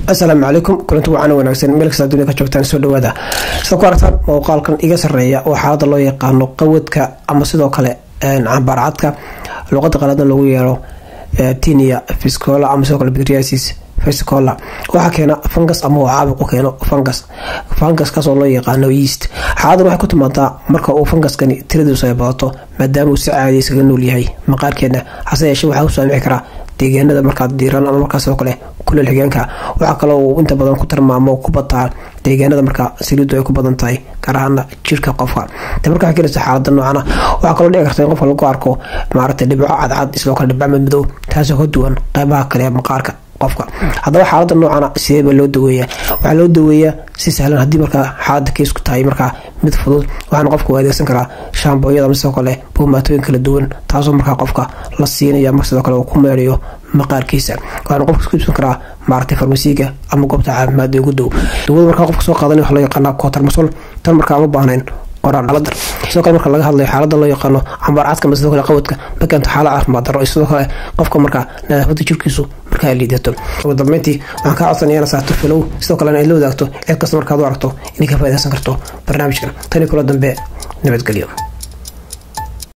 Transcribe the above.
السلام عليكم كنت وعنا وناكسن ملك سادوني كجوجتان سو dhawaada soo kortan muuqaalkan iga sareeya oo xaalada loo yaqaan qawadka ama sidoo kale cambarcadka luqada qaladan lagu yeero tinea fiscola ama sidoo kale pityriasis fiscola waxa keena fungus ama caabuq keeno fungus kaas oo loo yaqaan yeast xaalada waxa ku timaadaa marka uu funguskani tiradiisu ay badato maadaama uu si caadi isaga nool yahay maqaarkeena hase yeeshee waxa uu saamici karaa deegaanada marka diiran ama markaas oo kale kuleel xigeenka waxa kale oo inta badan ku tarmaamo ku bataa deegaanada marka saliidu ay ku badan tahay karaana jirka qofka marka xigeenka xaaladda noocana waxa kale oo dhici karta in qofka lagu arko maaragtay dhibco cadcad isla kale dhibco madow taas oo duwan qaybaha kale maqaarka qofka hadaba xaaladda noocana sidee loo daweeyaa waxa loo daweeyaa si sahlan hadii marka xaalada kees ku tahay marka mid fudud waxaan qofku adeegsan karaa shaambooyada ama kale buumaatooyin kala duwan taasoo marka qofka la siinayo marka kale uu ku meeriyo maqaarkiisa waxaan qofku isku ibsan karaa maartay farmasiga ama goobta caafimaad ee ugu dhow dawada marka qofku soo qaadanay waxa loo yaqaan cotrimoxol tan marka ama baahnayn qoraan dhalada sidoo kale marka laga hadlayo xaaladda loo yaqaan cambarcadka sidoo kale qawadka bakanta xaalad caafimaad daro sidoo kale qofka marka nadaafada jirkiisu marka ay liidato ugu dambeyntii waxaan ka codsanayaa inaad saarto follow sidoo kale ay la wadaagto cid kasta markaad u aragto inay ka faa'iideysan karto barnaamijkan tani kula dambe nabadgelyo.